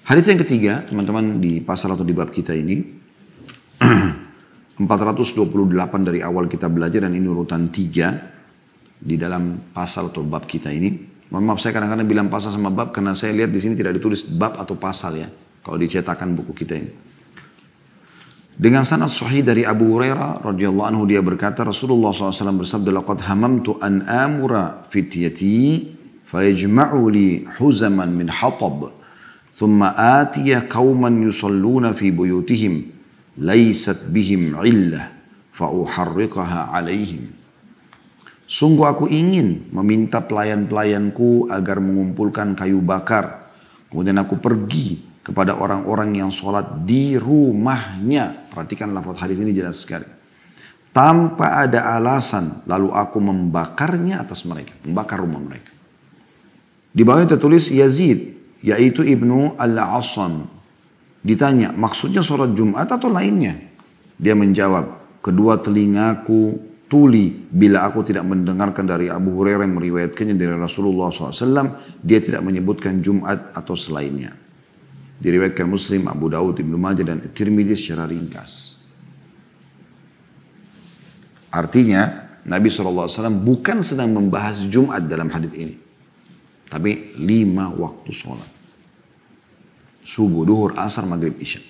Hadis yang ketiga, teman-teman, di pasal atau di bab kita ini 428 dari awal kita belajar, dan ini urutan 3 di dalam pasal atau bab kita ini. Mohon maaf, saya kadang-kadang bilang pasal sama bab karena saya lihat di sini tidak ditulis bab atau pasal ya, kalau dicetakan buku kita ini. Dengan sanad sahih dari Abu Hurairah radhiyallahu anhu, dia berkata, Rasulullah SAW bersabda, laqad hamamtu an amura fityati fayajma'u li huzaman min hatab thumma atiya qauman yusalluna fi buyutihim laysat bihim illah fa uharriqaha alaihim. Sungguh aku ingin meminta pelayan-pelayanku agar mengumpulkan kayu bakar. Kemudian aku pergi kepada orang-orang yang sholat di rumahnya. Perhatikan lafaz hadis ini jelas sekali. Tanpa ada alasan, lalu aku membakarnya atas mereka. Membakar rumah mereka. Di bawahnya tertulis Yazid, yaitu Ibnu Al-Asam. Ditanya, maksudnya sholat Jumat atau lainnya? Dia menjawab, kedua telingaku tuli bila aku tidak mendengarkan dari Abu Hurairah yang meriwayatkannya dari Rasulullah SAW, dia tidak menyebutkan Jumat atau selainnya. Diriwayatkan Muslim, Abu Daud, Ibnu Majah dan Tirmidzi secara ringkas. Artinya Nabi SAW bukan sedang membahas Jumat dalam hadis ini, tapi 5 waktu sholat: subuh, duhur, asar, maghrib, isya.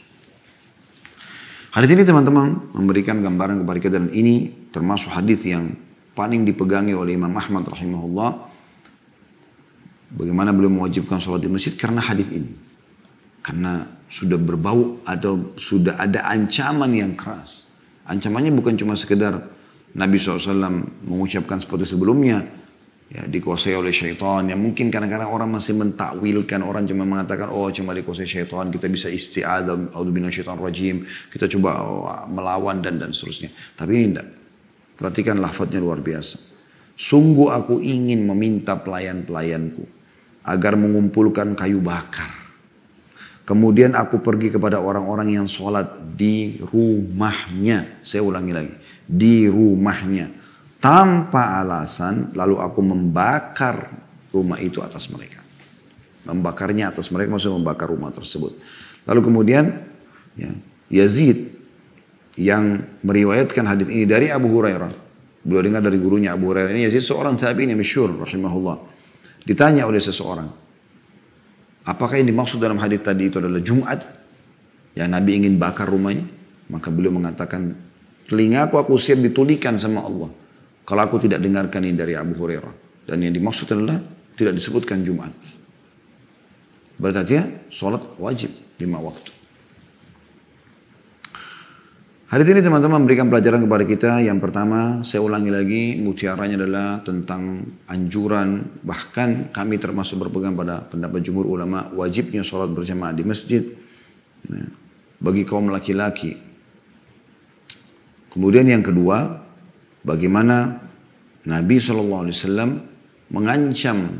Hadis ini teman-teman memberikan gambaran kepada kita, dan ini termasuk hadis yang paling dipegangi oleh Imam Ahmad rahimahullah. Bagaimana beliau mewajibkan sholat di masjid? Karena hadis ini. Karena sudah berbau atau sudah ada ancaman yang keras. Ancamannya bukan cuma sekedar Nabi SAW mengucapkan seperti sebelumnya, ya, dikuasai oleh syaitan. Yang mungkin kadang-kadang orang masih mentakwilkan, orang cuma mengatakan, oh cuma dikuasai syaitan, kita bisa isti'adzah, a'udzubillahi minasyaitonir rajim, kita coba melawan dan seterusnya. Tapi ini tidak. Perhatikan lafadznya luar biasa. Sungguh aku ingin meminta pelayan-pelayanku agar mengumpulkan kayu bakar. Kemudian aku pergi kepada orang-orang yang sholat di rumahnya. Saya ulangi lagi. Di rumahnya. Tanpa alasan, lalu aku membakar rumah itu atas mereka. Membakarnya atas mereka, maksudnya membakar rumah tersebut. Lalu kemudian ya, Yazid yang meriwayatkan hadis ini dari Abu Hurairah. Beliau dengar dari gurunya Abu Hurairah. Ini Yazid seorang tabi'in yang masyhur rahimahullah. Ditanya oleh seseorang, apakah yang dimaksud dalam hadis tadi itu adalah Jumat yang Nabi ingin bakar rumahnya? Maka beliau mengatakan, telingaku aku siap ditulikan sama Allah kalau aku tidak dengarkan ini dari Abu Hurairah. Dan yang dimaksud adalah tidak disebutkan Jumat. Berarti sholat wajib 5 waktu. Hadis ini teman-teman memberikan pelajaran kepada kita. Yang pertama, saya ulangi lagi, mutiaranya adalah tentang anjuran, bahkan kami termasuk berpegang pada pendapat jumhur ulama, wajibnya sholat berjamaah di masjid bagi kaum laki-laki. Kemudian yang kedua, bagaimana Nabi SAW mengancam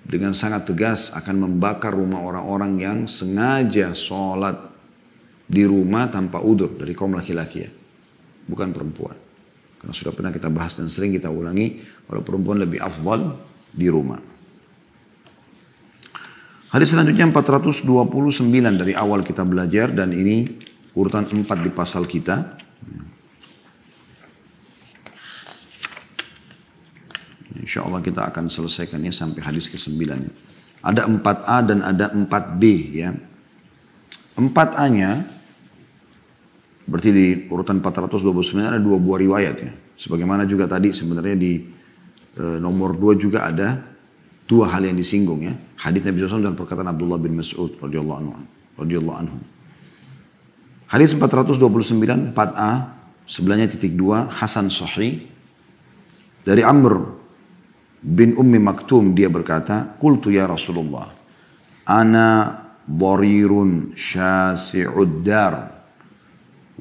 dengan sangat tegas akan membakar rumah orang-orang yang sengaja sholat di rumah tanpa udzur dari kaum laki-laki, ya, bukan perempuan. Karena sudah pernah kita bahas dan sering kita ulangi, kalau perempuan lebih afdal di rumah. Hadis selanjutnya 429 dari awal kita belajar, dan ini urutan 4 di pasal kita. Insya Allah kita akan selesaikannya sampai hadis ke-9. Ada 4A dan ada 4B. Ya. 4A-nya berarti di urutan 429 ada 2 buah riwayat. Ya. Sebagaimana juga tadi sebenarnya di nomor 2 juga ada 2 hal yang disinggung. Ya. Hadis Nabi SAW dan perkataan Abdullah bin Mas'ud radhiyallahu anhu. Hadis 429 4A sebelahnya titik 2 Hasan Sahih dari Amr bin Ummi Maktum, dia berkata, qultu ya Rasulullah, ana dharirun syasi'ud dar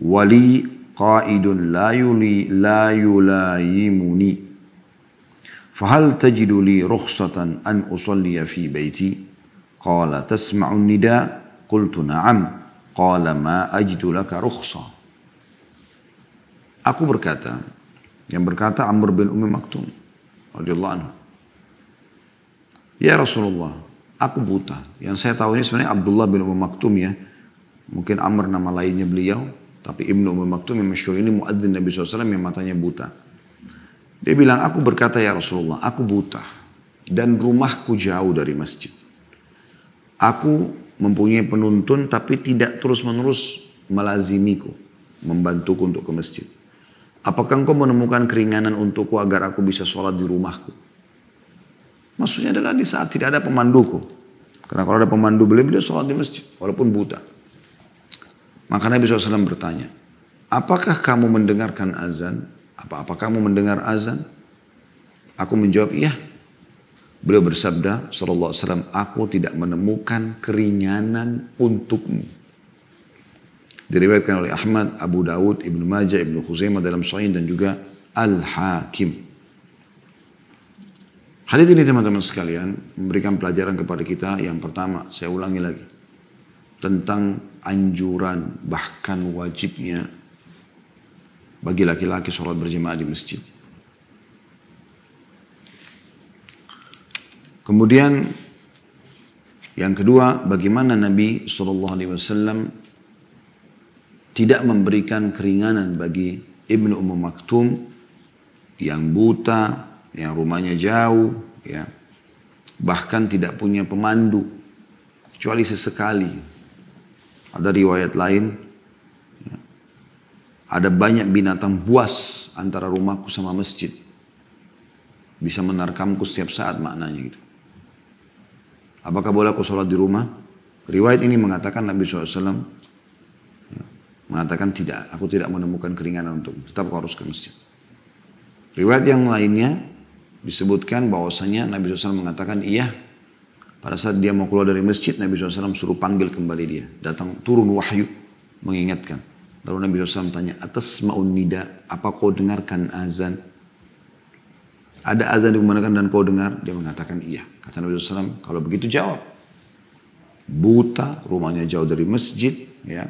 wali qaidun la yulayimuni fahal tajidu li rukhsatan an usalliya fi baiti? Qala tasma'u nida? Qultu na'am. Qala ma ajidu laka rukhsah. Aku berkata, yang berkata Amr bin Ummi Maktum radhiyallahu anhu, ya Rasulullah, aku buta. Yang saya tahu ini sebenarnya Abdullah bin Maktum ya. Mungkin Amr nama lainnya beliau. Tapi Ibnu Maktum yang masyhur ini muadzin Nabi SAW yang matanya buta. Dia bilang, aku berkata ya Rasulullah, aku buta. Dan rumahku jauh dari masjid. Aku mempunyai penuntun tapi tidak terus-menerus melazimiku. Membantuku untuk ke masjid. Apakah engkau menemukan keringanan untukku agar aku bisa sholat di rumahku? Maksudnya adalah di saat tidak ada pemanduku. Karena kalau ada pemandu beliau sholat di masjid. Walaupun buta. Maka Nabi SAW bertanya, apakah kamu mendengarkan azan? Apa kamu mendengar azan? Aku menjawab, iya. Beliau bersabda, sallallahu alaihi wasallam, aku tidak menemukan keringanan untukmu. Diriwayatkan oleh Ahmad, Abu Dawud, Ibnu Majah, Ibnu Khuzaimah dalam Sahih dan juga Al-Hakim. Hadis ini teman-teman sekalian memberikan pelajaran kepada kita. Yang pertama, saya ulangi lagi. Tentang anjuran bahkan wajibnya bagi laki-laki sholat berjamaah di masjid. Kemudian yang kedua, bagaimana Nabi SAW tidak memberikan keringanan bagi Ibnu Maktum yang buta, yang rumahnya jauh, ya, bahkan tidak punya pemandu, kecuali sesekali. Ada riwayat lain, ya, ada banyak binatang buas antara rumahku sama masjid. Bisa menerkamku setiap saat maknanya gitu. Apakah boleh aku sholat di rumah? Riwayat ini mengatakan Nabi SAW ya, mengatakan tidak, aku tidak menemukan keringanan untuk tetap harus ke masjid. Riwayat yang lainnya disebutkan bahwasanya Nabi SAW mengatakan iya. Pada saat dia mau keluar dari masjid, Nabi SAW suruh panggil kembali dia. Datang turun wahyu mengingatkan. Lalu Nabi SAW tanya, atasma'un nida, apa kau dengarkan azan? Ada azan dikumandangkan dan kau dengar? Dia mengatakan iya. Kata Nabi SAW, kalau begitu jawab. Buta, rumahnya jauh dari masjid, ya,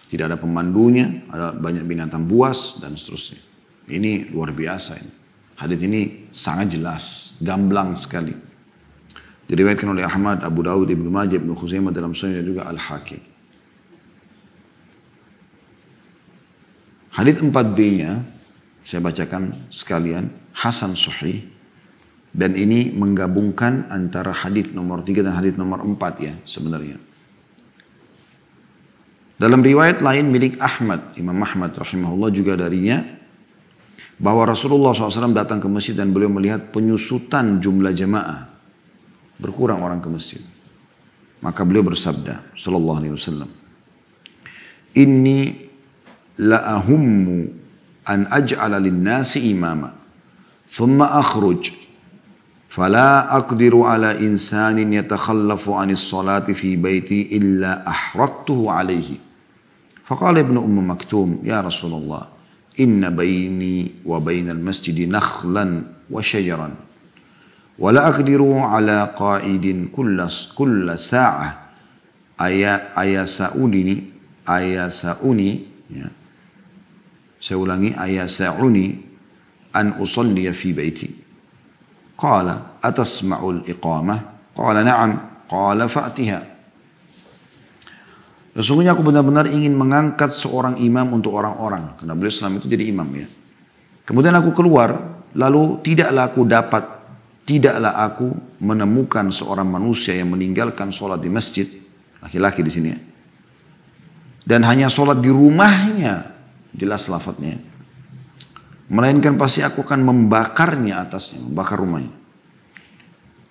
tidak ada pemandunya, ada banyak binatang buas dan seterusnya. Ini luar biasa ini. Hadits ini sangat jelas, gamblang sekali. Diriwayatkan oleh Ahmad, Abu Dawud, Ibnu Majah, Ibnu Khuzaimah dalam Sahih dan juga Al-Hakim. Hadits 4b-nya saya bacakan sekalian, Hasan Sahih, dan ini menggabungkan antara hadits nomor 3 dan hadits nomor 4 ya sebenarnya. Dalam riwayat lain milik Ahmad, Imam Ahmad rahimahullah juga darinya, bahwa Rasulullah SAW datang ke masjid dan beliau melihat penyusutan jumlah jamaah. Berkurang orang ke masjid. Maka beliau bersabda, sallallahu alaihi wasallam, Inni la'ahummu an aj'ala lin-nasi imama, thumma akhruj, fala aqdiru ala insanin yatakhallafu anis salati fi baiti illa ahraktuhu alaihi. Faqala Ibnu Maktum, ya Rasulullah, inna baini wa bainal masjidi nakhlan wa syajaran. ولا أقدر على قائد كل ساعة أيسأني ya. Saya ulangi, أيسأني أن أصلي في بيتي قال أتسمع الإقامة قال نعم قال فأتها. Sesungguhnya aku benar-benar ingin mengangkat seorang imam untuk orang-orang, karena beliau selama itu jadi imam ya. Kemudian aku keluar, lalu tidaklah aku menemukan seorang manusia yang meninggalkan sholat di masjid, laki-laki di sini ya, dan hanya sholat di rumahnya, jelas lafadznya, melainkan pasti aku akan membakarnya atasnya, membakar rumahnya.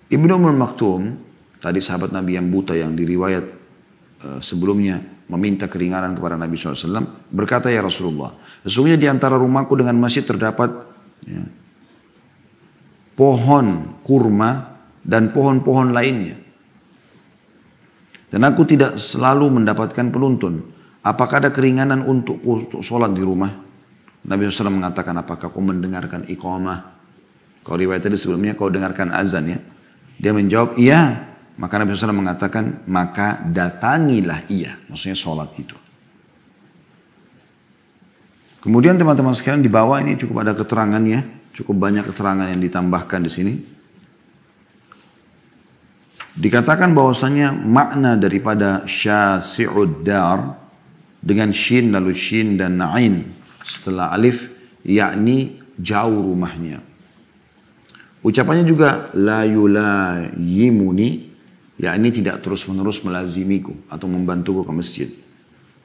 Ibnu Maktum, tadi sahabat Nabi yang buta yang diriwayat sebelumnya meminta keringanan kepada Nabi SAW, berkata, ya Rasulullah, sesungguhnya di antara rumahku dengan masjid terdapat ya, pohon kurma dan pohon-pohon lainnya. Dan aku tidak selalu mendapatkan penuntun. Apakah ada keringanan untuk sholat di rumah? Nabi SAW mengatakan, apakah kau mendengarkan iqamah? Kalau riwayat tadi sebelumnya kau dengarkan azan ya. Dia menjawab, iya. Maka Nabi SAW mengatakan, maka datangilah ia. Maksudnya sholat itu. Kemudian teman-teman sekalian di bawah ini cukup ada keterangannya. Cukup banyak keterangan yang ditambahkan di sini. Dikatakan bahwasanya makna daripada syasi'ud dar dengan shin lalu shin dan na'in setelah alif, yakni jauh rumahnya. Ucapannya juga la yulayimuni, yakni tidak terus-menerus melazimiku atau membantuku ke masjid.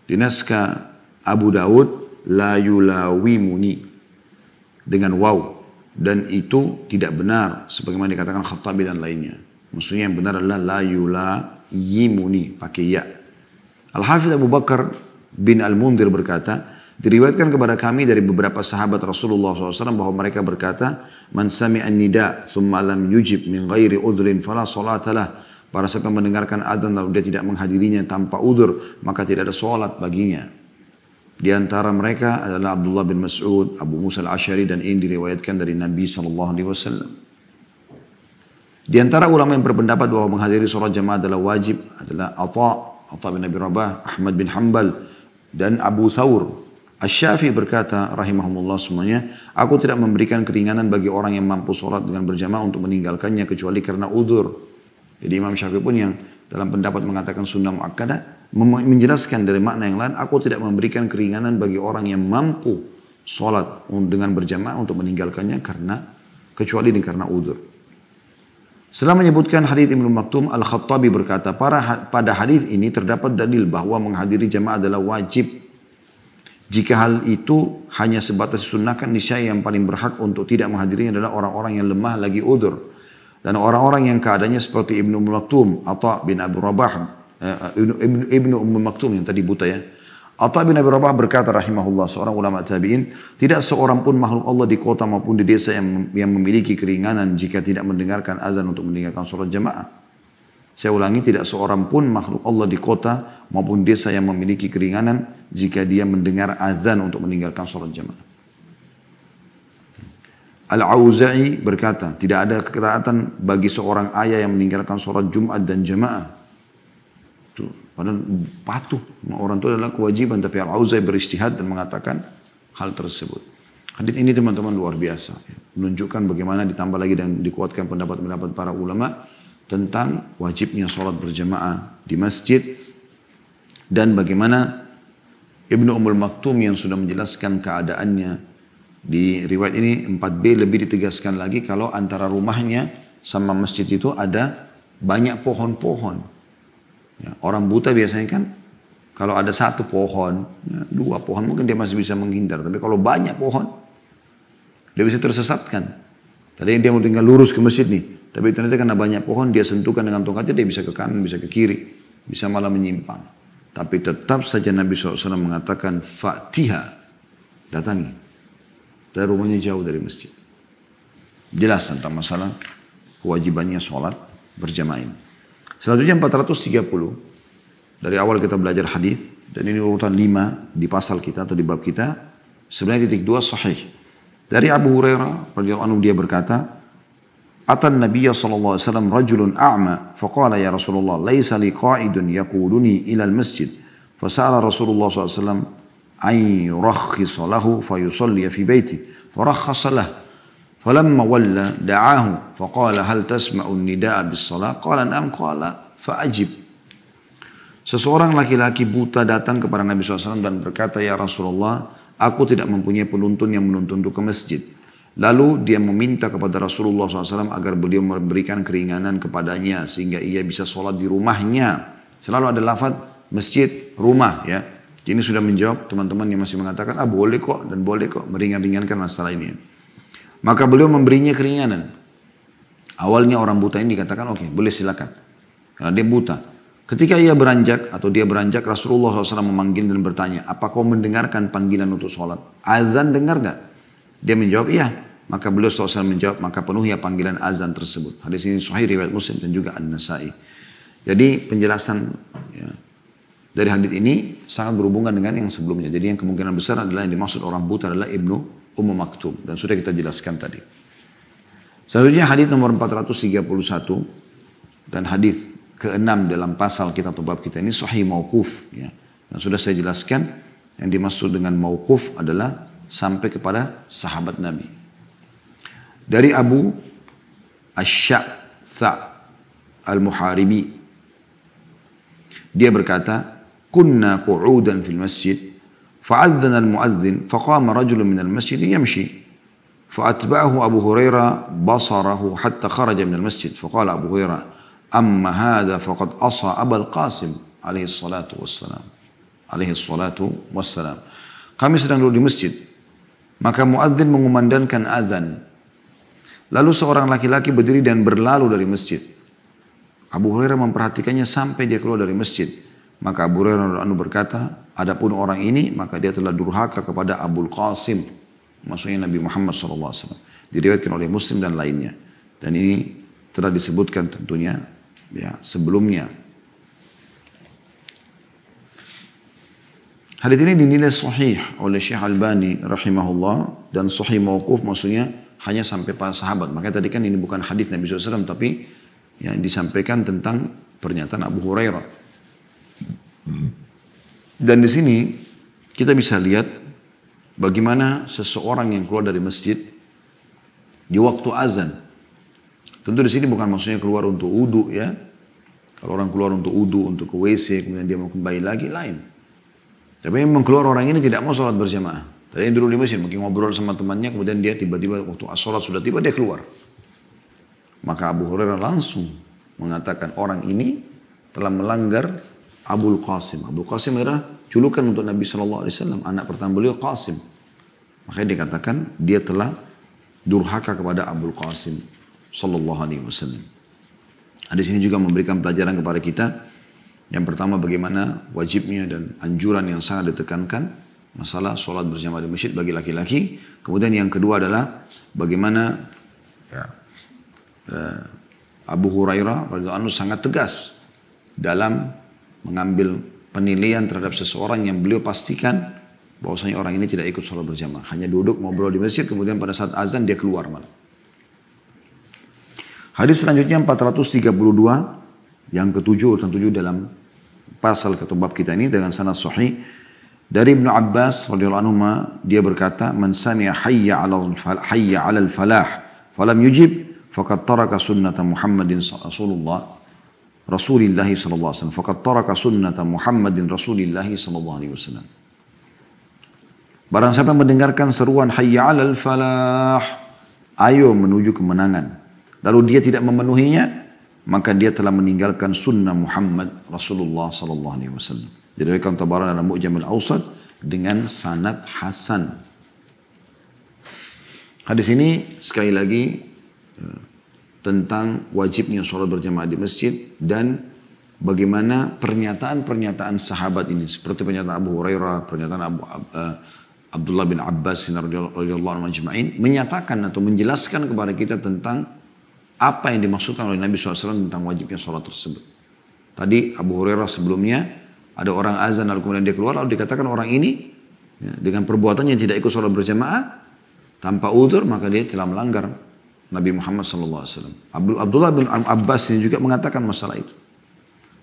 Di naskah Abu Daud la yulawimuni dengan waw, dan itu tidak benar sebagaimana dikatakan Khattabi dan lainnya. Maksudnya yang benar adalah la yulayimuni pakai ya. Al-Hafidz Abu Bakar bin Al-Mundhir berkata, diriwayatkan kepada kami dari beberapa sahabat Rasulullah SAW bahwa mereka berkata, man sami'an nida thumma lam yujib min ghairi udhrin fala salatalah. Para siapa mendengarkan adzan lalu dia tidak menghadirinya tanpa udzur, maka tidak ada salat baginya. Di antara mereka adalah Abdullah bin Mas'ud, Abu Musa al-Asy'ari, dan ini diriwayatkan dari Nabi SAW. Di antara ulama yang berpendapat bahwa menghadiri sholat jamaah adalah wajib adalah Atha bin Abi Rabah, Ahmad bin Hanbal, dan Abu Thawr. Asy-Syafi'i berkata, rahimahumullah semuanya, aku tidak memberikan keringanan bagi orang yang mampu sholat dengan berjamaah untuk meninggalkannya kecuali karena udzur. Jadi Imam Syafi'i pun yang dalam pendapat mengatakan sunnah muakkadah menjelaskan dari makna yang lain, aku tidak memberikan keringanan bagi orang yang mampu sholat dengan berjamaah untuk meninggalkannya kecuali karena udzur. Setelah menyebutkan hadits Ibnu Maktum, Al-Khattabi berkata, pada hadits ini terdapat dalil bahwa menghadiri jamaah adalah wajib. Jika hal itu hanya sebatas sunnahkan, niscaya yang paling berhak untuk tidak menghadirinya adalah orang-orang yang lemah lagi udzur. Dan orang-orang yang keadaannya seperti Ibnu Maktum, Atha bin Abi Rabah, Ibnu Maktum yang tadi buta ya. Atha bin Abi Rabah berkata rahimahullah, seorang ulama tabi'in, tidak seorang pun makhluk Allah di kota maupun di desa yang memiliki keringanan jika tidak mendengarkan azan untuk meninggalkan sholat jamaah. Saya ulangi, tidak seorang pun makhluk Allah di kota maupun desa yang memiliki keringanan jika dia mendengar azan untuk meninggalkan sholat jamaah. Al-Auza'i berkata, tidak ada ketaatan bagi seorang ayah yang meninggalkan sholat Jumat dan jamaah. Padahal patuh orang itu adalah kewajiban, tapi Al-Auza'i beristihad dan mengatakan hal tersebut. Hadits ini teman-teman luar biasa, menunjukkan bagaimana ditambah lagi dan dikuatkan pendapat-pendapat para ulama tentang wajibnya sholat berjamaah di masjid, dan bagaimana Ibnu Ummul Maktum yang sudah menjelaskan keadaannya di riwayat ini 4b lebih ditegaskan lagi kalau antara rumahnya sama masjid itu ada banyak pohon-pohon. Ya, orang buta biasanya kan kalau ada satu pohon, ya, dua pohon mungkin dia masih bisa menghindar. Tapi kalau banyak pohon, dia bisa tersesatkan. Tadi dia mau tinggal lurus ke masjid nih, tapi ternyata karena banyak pohon dia sentuhkan dengan tongkatnya, dia bisa ke kanan, bisa ke kiri, bisa malah menyimpang. Tapi tetap saja Nabi SAW mengatakan Fatiha, datangi. Dan rumahnya jauh dari masjid. Jelas tentang masalah kewajibannya sholat berjamaah ini. Selanjutnya 430. Dari awal kita belajar hadis dan ini urutan 5 di pasal kita atau di bab kita. Sebenarnya titik 2 sahih. Dari Abu Hurairah radhiyallahu anhu dia berkata, "Atan Nabiyya sallallahu alaihi wasallam rajulun a'ma, faqala ya Rasulullah, laisa li qa'idun yaquduni ila al-masjid." Fasala Rasulullah sallallahu alaihi wasallam ay yurakhkhisa lahu fayusalli fi baiti. Farakhkhasa lahu. فلما ولى دعاه فقال هل تسمع النداء بالصلاة قال نعم قال فأجب. Seseorang laki-laki buta datang kepada Nabi SAW dan berkata, ya Rasulullah, aku tidak mempunyai penuntun yang menuntun ke masjid. Lalu dia meminta kepada Rasulullah SAW agar beliau memberikan keringanan kepadanya sehingga ia bisa sholat di rumahnya. Selalu ada lafaz masjid, rumah ya. Ini sudah menjawab teman-teman yang masih mengatakan, boleh kok dan boleh kok meringan-ringankan masalah ini. Maka beliau memberinya keringanan. Awalnya orang buta ini dikatakan, oke, boleh silakan. Karena dia buta. Ketika ia beranjak atau dia beranjak, Rasulullah SAW memanggil dan bertanya, apa kau mendengarkan panggilan untuk sholat? Azan dengar gak? Dia menjawab, iya. Maka beliau SAW menjawab, maka penuhi panggilan azan tersebut. Hadis ini sahih riwayat Muslim dan juga An-Nasai. Jadi penjelasan ya, dari hadis ini sangat berhubungan dengan yang sebelumnya. Jadi yang kemungkinan besar adalah yang dimaksud orang buta adalah Ibnu Ummu Maktum. Dan sudah kita jelaskan tadi. Selanjutnya hadis nomor 431 dan hadis ke-6 dalam pasal kita atau bab kita ini sahih mauquf ya. Dan sudah saya jelaskan yang dimaksud dengan mauquf adalah sampai kepada sahabat Nabi. Dari Abu Asy'atha Al-Muharibi. Dia berkata, "Kunna qu'udan fil masjid, fa'adzana al-mu'adzin, faqama rajulun min al-masjid yamshi. فأتبعه أبو هريرة بصره حتى خرج من المسجد فقال أبو هريرة أما هذا فقد أصى أبا القاسم عليه الصلاة والسلام. Kami sedang duduk di masjid, maka muadzin mengumandangkan azan. Lalu seorang laki-laki berdiri dan berlalu dari masjid. Abu Hurairah memperhatikannya sampai dia keluar dari masjid. Maka Abu Hurairah berkata, adapun orang ini maka dia telah durhaka kepada Abul Qasim, maksudnya Nabi Muhammad SAW. Diriwayatkan oleh Muslim dan lainnya. Dan ini telah disebutkan tentunya ya sebelumnya. Hadits ini dinilai sahih oleh Syekh Albani rahimahullah dan sahih mauquf, maksudnya hanya sampai para sahabat. Makanya tadi kan ini bukan hadits Nabi SAW tapi yang disampaikan tentang pernyataan Abu Hurairah. Dan di sini kita bisa lihat bagaimana seseorang yang keluar dari masjid di waktu azan. Tentu di sini bukan maksudnya keluar untuk wudu ya. Kalau orang keluar untuk wudu, untuk ke WC, kemudian dia mau kembali lagi, lain. Tapi memang keluar orang ini tidak mau sholat berjamaah. Tadi dulu di masjid, mungkin ngobrol sama temannya, kemudian dia tiba-tiba waktu sholat sudah tiba, dia keluar. Maka Abu Hurairah langsung mengatakan orang ini telah melanggar Abul Qasim. Abul Qasim adalah julukan untuk Nabi SAW. Anak pertama beliau Qasim. Makanya dikatakan dia telah durhaka kepada Abul Qasim sallallahu alaihi wasallam. Di sini juga memberikan pelajaran kepada kita. Yang pertama bagaimana wajibnya dan anjuran yang sangat ditekankan masalah sholat berjamaah di masjid bagi laki-laki. Kemudian yang kedua adalah bagaimana Abu Hurairah radhiyallahu anhu sangat tegas dalam mengambil penilaian terhadap seseorang yang beliau pastikan bahwasanya orang ini tidak ikut sholat berjamaah. Hanya duduk ngobrol di masjid, kemudian pada saat azan dia keluar malah. Hadis selanjutnya 432, yang ketujuh, urutan 7 dalam pasal atau bab kita ini dengan sanad sahih. Dari Ibnu Abbas radhiyallahu anhu dia berkata, "Man sami'a hayya 'alal falah falam yujib faqad taraka sunnata Muhammadin Rasulillah sallallahu alaihi wasallam. Faqad taraka sunnata Muhammadin Rasulillah sallallahu alaihi wasallam." Barang siapa mendengarkan seruan hayya 'alal falah, ayo menuju kemenangan, lalu dia tidak memenuhinya, maka dia telah meninggalkan sunnah Muhammad Rasulullah sallallahu alaihi wasallam. Diriwayatkan Tabarani dalam Mu'jam al-Awsat dengan sanad hasan. Hadis ini sekali lagi tentang wajibnya sholat berjamaah di masjid dan bagaimana pernyataan-pernyataan sahabat ini, seperti pernyataan Abu Hurairah, pernyataan Abdullah bin Abbas radhiyallahu anhu ajma'in, menyatakan atau menjelaskan kepada kita tentang apa yang dimaksudkan oleh Nabi SAW tentang wajibnya sholat tersebut. Tadi Abu Hurairah sebelumnya ada orang azan lalu kemudian dia keluar, lalu dikatakan orang ini ya, dengan perbuatannya tidak ikut sholat berjamaah tanpa udzur, maka dia telah melanggar Nabi Muhammad SAW. Abdullah bin Abbas ini juga mengatakan masalah itu.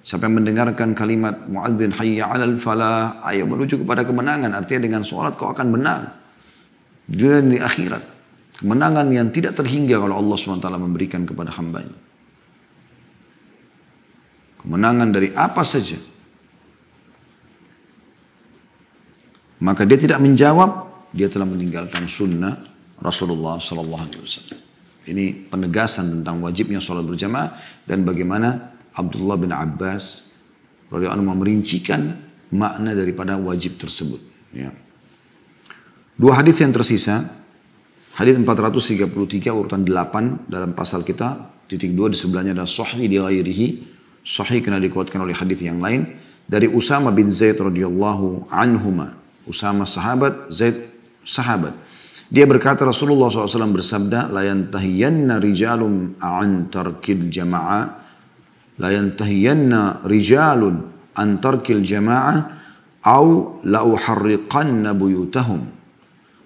Siapa yang mendengarkan kalimat muadzin hayya 'alal falah, ayo menuju kepada kemenangan, artinya dengan sholat kau akan menang di dunia dan di akhirat. Kemenangan yang tidak terhingga kalau Allah SWT memberikan kepada hambanya. Kemenangan dari apa saja. Maka dia tidak menjawab, dia telah meninggalkan sunnah Rasulullah SAW. Ini penegasan tentang wajibnya sholat berjamaah dan bagaimana Abdullah bin Abbas radhiyallahu anhu merincikan makna daripada wajib tersebut. Ya. Dua hadis yang tersisa. Hadis 433 urutan 8 dalam pasal kita, titik 2 di sebelahnya ada sahih di ghairihi. Sahih kena dikuatkan oleh hadis yang lain dari Usama bin Zaid radhiyallahu anhuma. Usama sahabat, Zaid sahabat. Dia berkata Rasulullah SAW bersabda, "La yantahiyanna rijalun an tarkil jama'ah, la yantahiyanna rijalun an tarkil jama'ah, au la uharriqanna buyutahum."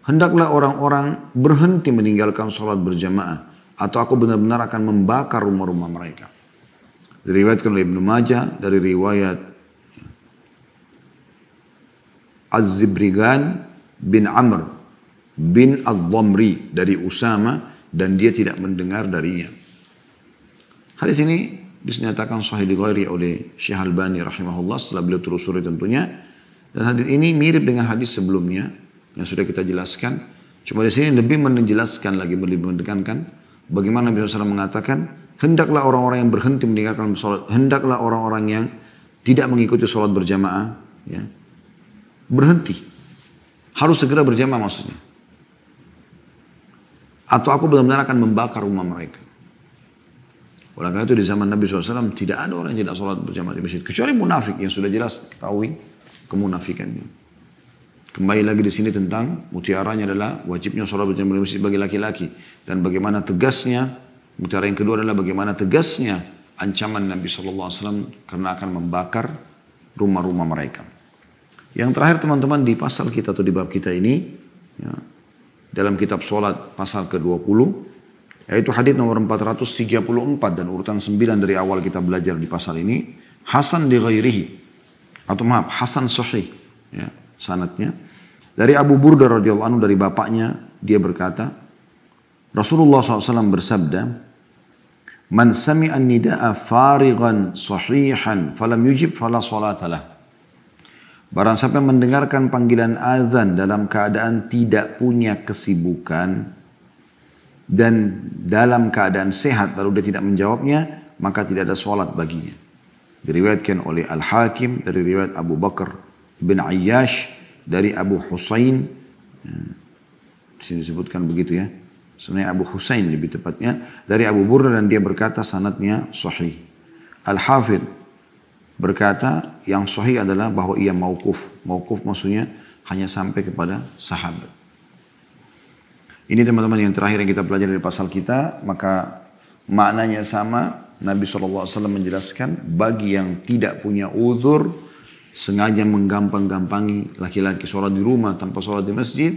Hendaklah orang-orang berhenti meninggalkan sholat berjamaah, atau aku benar-benar akan membakar rumah-rumah mereka. Diriwayatkan oleh Ibnu Majah dari riwayat Az-Zibrigan bin Amr bin Ad-Dhamri dari Usama dan dia tidak mendengar darinya. Hadis ini dinyatakan sahih dighairi oleh Syekh Albani rahimahullah setelah beliau telusuri tentunya. Dan hadis ini mirip dengan hadis sebelumnya yang sudah kita jelaskan. Cuma di sini lebih menjelaskan lagi, lebih menekankan bagaimana Nabi SAW mengatakan, hendaklah orang-orang yang berhenti meninggalkan sholat, hendaklah orang-orang yang tidak mengikuti sholat berjamaah, ya, berhenti. Harus segera berjamaah maksudnya. Atau aku benar-benar akan membakar rumah mereka. Oleh karena itu di zaman Nabi SAW tidak ada orang yang tidak sholat berjamaah di masjid. Kecuali munafik yang sudah jelas ketahui kemunafikannya. Kembali lagi di sini tentang mutiaranya adalah wajibnya sholat berjamaah di masjid bagi laki-laki. Dan bagaimana tegasnya, mutiara yang kedua adalah bagaimana tegasnya ancaman Nabi SAW karena akan membakar rumah-rumah mereka. Yang terakhir teman-teman di pasal kita atau di bab kita ini, ya, dalam kitab sholat pasal ke-20, yaitu hadis nomor 434 dan urutan 9 dari awal kita belajar di pasal ini. Hasan li ghairihi, atau maaf, Hasan sahih, ya, sanadnya. Dari Abu Burdah radhiyallahu anhu dari bapaknya, dia berkata, Rasulullah SAW bersabda, Man sami'a nida'a farighan sahihan falam yujib fala salatalah. Barang siapa mendengarkan panggilan azan dalam keadaan tidak punya kesibukan dan dalam keadaan sehat lalu dia tidak menjawabnya, maka tidak ada sholat baginya. Diriwayatkan oleh Al-Hakim dari riwayat Abu Bakar bin Ayyash dari Abu Husain. Di sini disebutkan begitu ya. Sebenarnya Abu Husain lebih tepatnya dari Abu Burdah dan dia berkata sanadnya sahih. Al-Hafidh berkata yang sahih adalah bahwa ia mauquf. Mauquf maksudnya hanya sampai kepada sahabat. Ini teman-teman yang terakhir yang kita pelajari dari pasal kita, maka maknanya sama. Nabi SAW menjelaskan bagi yang tidak punya uzur, sengaja menggampang-gampangi laki-laki sholat di rumah tanpa sholat di masjid,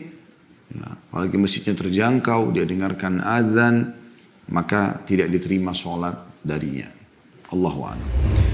ya, apalagi masjidnya terjangkau, dia dengarkan azan, maka tidak diterima sholat darinya. Allahu a'lam.